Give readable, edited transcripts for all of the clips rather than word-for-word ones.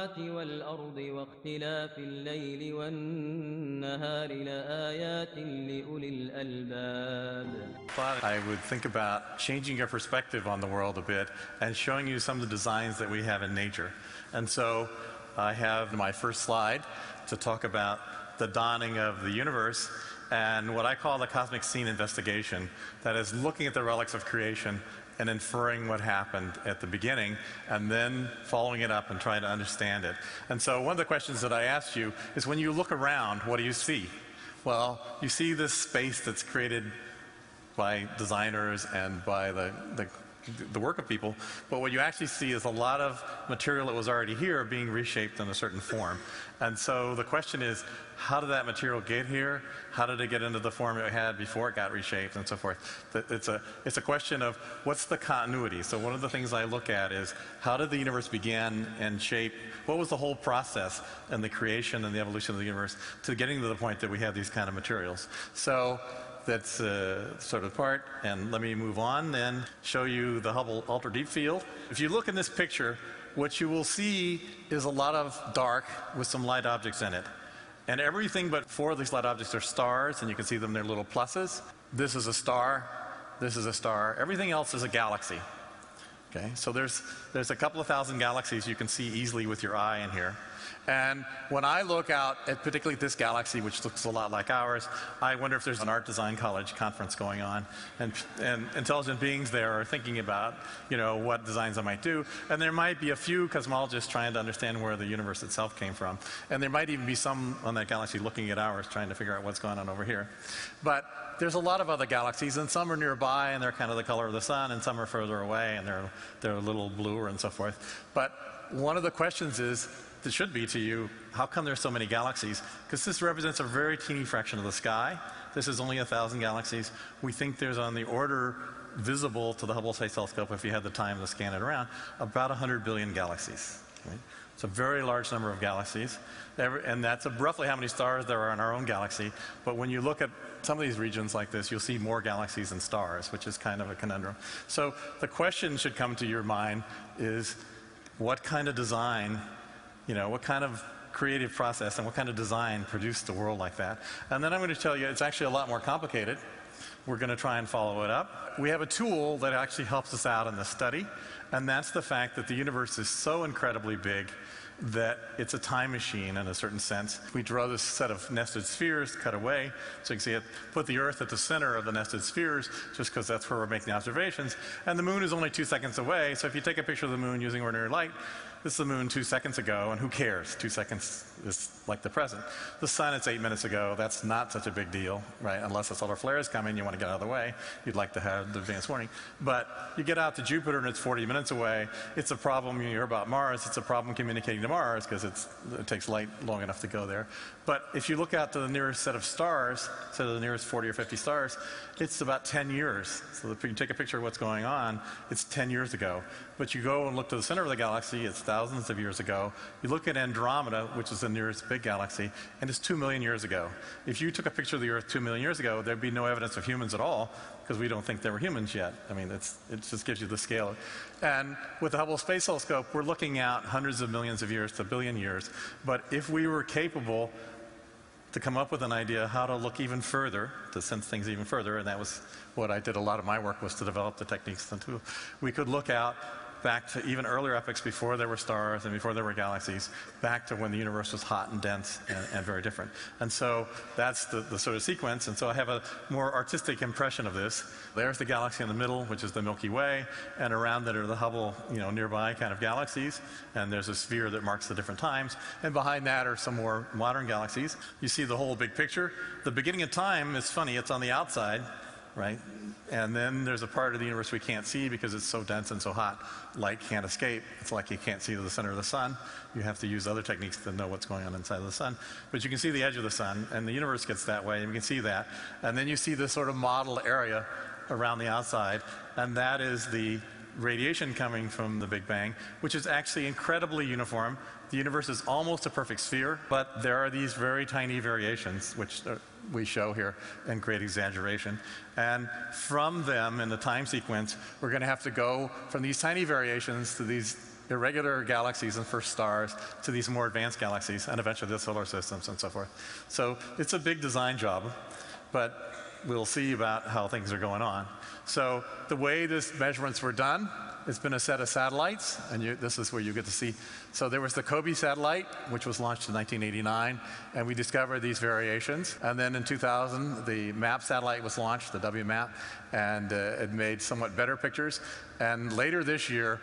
والأرض واختلاف الليل والنهار لآيات لأولي الألباب. I would think about changing your perspective on the world a bit and showing you some of the designs that we have in nature. And so I have my first slide to talk about the dawning of the universe and what I call the cosmic scene investigation, that is looking at the relics of creation and inferring what happened at the beginning and then following it up and trying to understand it. And so one of the questions that I asked you is, when you look around, what do you see? Well, you see this space that's created by designers and by the work of people, but what you actually see is a lot of material that was already here being reshaped in a certain form. And so the question is, how did that material get here? How did it get into the form it had before it got reshaped, and so forth? It's a question of what's the continuity. So one of the things I look at is, how did the universe begin and shape? What was the whole process in the creation and the evolution of the universe to getting to the point that we have these kind of materials? So that's sort of part, and let me move on then, show you the Hubble Ultra Deep Field. If you look in this picture, what you will see is a lot of dark with some light objects in it. And everything but four of these light objects are stars, and you can see them, they're little pluses. This is a star, this is a star, everything else is a galaxy. Okay, so there's a couple of thousand galaxies you can see easily with your eye in here. And when I look out at particularly this galaxy, which looks a lot like ours, I wonder if there's an art design college conference going on, and intelligent beings there are thinking about, what designs I might do. And there might be a few cosmologists trying to understand where the universe itself came from. And there might even be some on that galaxy looking at ours, trying to figure out what's going on over here. But there's a lot of other galaxies, and some are nearby, and they're kind of the color of the sun, and some are further away, and they're a little bluer and so forth. But one of the questions is, that should be to you, how come there's so many galaxies? Because this represents a very teeny fraction of the sky. This is only 1,000 galaxies. We think there's on the order visible to the Hubble Space Telescope, if you had the time to scan it around, about 100 billion galaxies. Right? It's a very large number of galaxies. And that's roughly how many stars there are in our own galaxy. But when you look at some of these regions like this, you'll see more galaxies than stars, which is kind of a conundrum. So the question should come to your mind is, what kind of design, what kind of creative process and what kind of design produced the world like that? And then I'm going to tell you it's actually a lot more complicated. We're going to try and follow it up. We have a tool that actually helps us out in this study, and that's the fact that the universe is so incredibly big that it's a time machine in a certain sense. We draw this set of nested spheres cut away, so you can see it, put the Earth at the center of the nested spheres, just because that's where we're making the observations. And the moon is only 2 seconds away, so if you take a picture of the moon using ordinary light, this is the moon 2 seconds ago, and who cares? 2 seconds is like the present. The sun, it's 8 minutes ago. That's not such a big deal, right? Unless a solar flare is coming, you want to get out of the way. You'd like to have the advance warning. But you get out to Jupiter, and it's 40 minutes away. It's a problem. You hear about Mars. It's a problem communicating to Mars, because it takes light long enough to go there. But if you look out to the nearest set of stars, so the nearest 40 or 50 stars, it's about 10 years. So if you take a picture of what's going on, it's 10 years ago. But you go and look to the center of the galaxy, it's thousands of years ago. You look at Andromeda, which is the nearest big galaxy, and it's 2 million years ago. If you took a picture of the Earth 2 million years ago, there'd be no evidence of humans at all, because we don't think there were humans yet. I mean, it just gives you the scale. And with the Hubble Space Telescope, we're looking out hundreds of millions of years to a billion years. But if we were capable to come up with an idea how to look even further, to sense things even further, and that was what I did. A lot of my work was to develop the techniques and tools. We could look out back to even earlier epochs before there were stars and before there were galaxies, back to when the universe was hot and dense and very different. And so that's the sort of sequence. And so I have a more artistic impression of this. There's the galaxy in the middle, which is the Milky Way, and around it are the Hubble, nearby kind of galaxies. And there's a sphere that marks the different times. And behind that are some more modern galaxies. You see the whole big picture. The beginning of time is funny. It's on the outside, right? And then there's a part of the universe we can't see because it's so dense and so hot, light can't escape. It's like you can't see to the center of the sun. You have to use other techniques to know what's going on inside of the sun. But you can see the edge of the sun, and the universe gets that way, and you can see that. And then you see this sort of model area around the outside, and that is the radiation coming from the Big Bang, which is actually incredibly uniform. The universe is almost a perfect sphere, but there are these very tiny variations, which we show here in great exaggeration. And from them, in the time sequence, we're going to have to go from these tiny variations to these irregular galaxies and first stars to these more advanced galaxies, and eventually the solar systems and so forth. So it's a big design job, but we'll see about how things are going on. So the way these measurements were done, it's been a set of satellites, and this is where you get to see. So there was the COBE satellite, which was launched in 1989, and we discovered these variations. And then in 2000, the MAP satellite was launched, the WMAP, and it made somewhat better pictures. And later this year,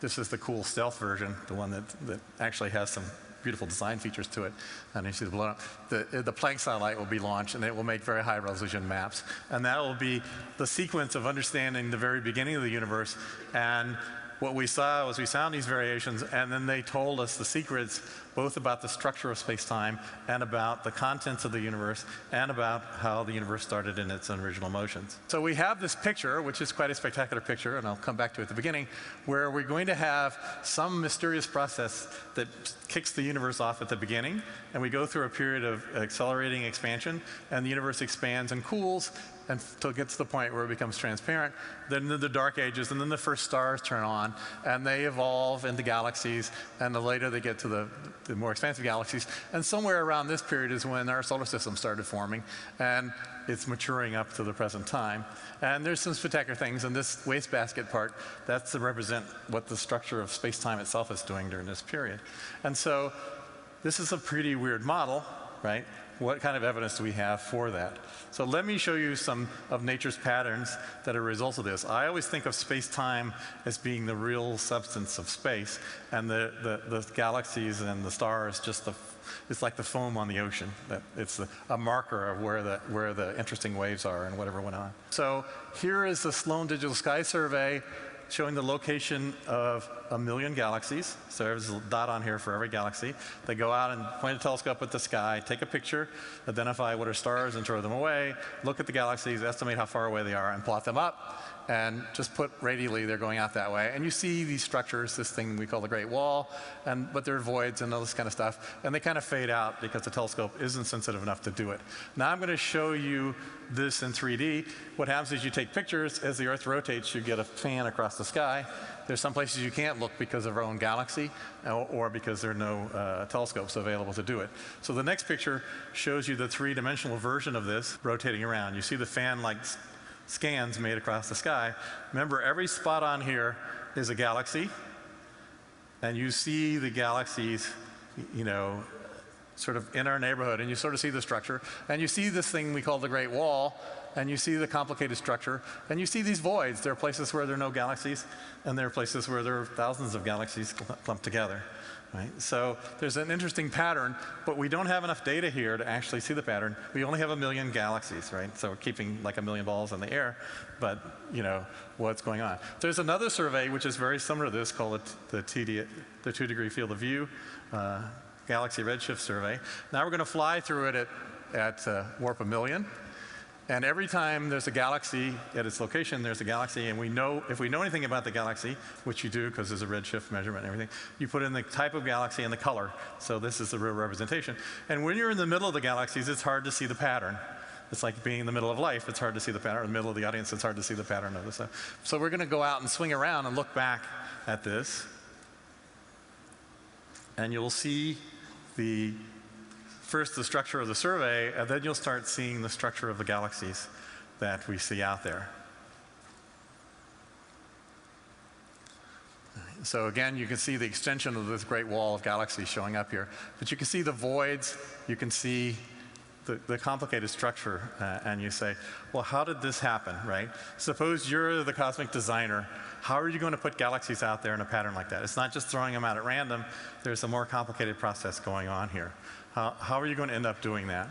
this is the cool stealth version, the one that actually has some beautiful design features to it. And you see the blown up. The Planck satellite will be launched, and it will make very high resolution maps. And that will be the sequence of understanding the very beginning of the universe. And what we saw was we found these variations, and then they told us the secrets both about the structure of space-time and about the contents of the universe and about how the universe started in its original motions. So we have this picture, which is quite a spectacular picture, and I'll come back to it at the beginning, where we're going to have some mysterious process that kicks the universe off at the beginning, and we go through a period of accelerating expansion, and the universe expands and cools until it gets to the point where it becomes transparent. Then the dark ages, and then the first stars turn on, and they evolve into galaxies, and the later they get to the more expansive galaxies. And somewhere around this period is when our solar system started forming, and it's maturing up to the present time. And there's some spectacular things, and this wastebasket part, that's to represent what the structure of space-time itself is doing during this period. And so this is a pretty weird model, right? What kind of evidence do we have for that? So let me show you some of nature's patterns that are a result of this. I always think of space-time as being the real substance of space, and the galaxies and the stars just it's like the foam on the ocean. It's a marker of where the interesting waves are and whatever went on. So here is the Sloan Digital Sky Survey showing the location of 1 million galaxies. So there's a dot on here for every galaxy. They go out and point a telescope at the sky, take a picture, identify what are stars and throw them away, look at the galaxies, estimate how far away they are, and plot them up, and just put radially they're going out that way. And you see these structures, this thing we call the Great Wall, but there are voids and all this kind of stuff, and they kind of fade out because the telescope isn't sensitive enough to do it. Now I'm going to show you this in 3D. What happens is you take pictures. As the Earth rotates, you get a fan across the sky. There's some places you can't look because of our own galaxy, or because there are no telescopes available to do it. So the next picture shows you the three-dimensional version of this rotating around. You see the fan-like scans made across the sky. Remember, every spot on here is a galaxy, and you see the galaxies, sort of in our neighborhood, and you sort of see the structure, and you see this thing we call the Great Wall, and you see the complicated structure, and you see these voids. There are places where there are no galaxies, and there are places where there are thousands of galaxies clumped together. Right? So there's an interesting pattern, but we don't have enough data here to actually see the pattern. We only have 1 million galaxies, right? So we're keeping like 1 million balls in the air, but what's going on? There's another survey which is very similar to this called the 2-degree field of view galaxy redshift survey. Now we're going to fly through it at warp 1 million. And every time there's a galaxy at its location, there's a galaxy, and if we know anything about the galaxy, which you do because there's a redshift measurement and everything, you put in the type of galaxy and the color. So this is the real representation. And when you're in the middle of the galaxies, it's hard to see the pattern. It's like being in the middle of life. It's hard to see the pattern. In the middle of the audience, it's hard to see the pattern of this stuff. So we're going to go out and swing around and look back at this. And you'll see first the structure of the survey, and then you'll start seeing the structure of the galaxies that we see out there. So again, you can see the extension of this Great Wall of galaxies showing up here. But you can see the voids, you can see the complicated structure, and you say, well, how did this happen, right? Suppose you're the cosmic designer. How are you going to put galaxies out there in a pattern like that? It's not just throwing them out at random. There's a more complicated process going on here. How are you going to end up doing that?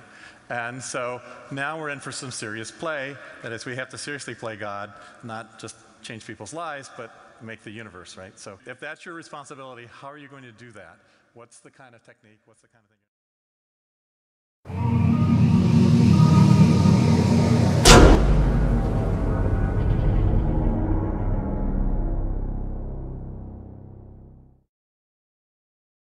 And so now we're in for some serious play. That is, we have to seriously play God, not just change people's lives, but make the universe, right? So if that's your responsibility, how are you going to do that? What's the kind of technique? What's the kind of thing?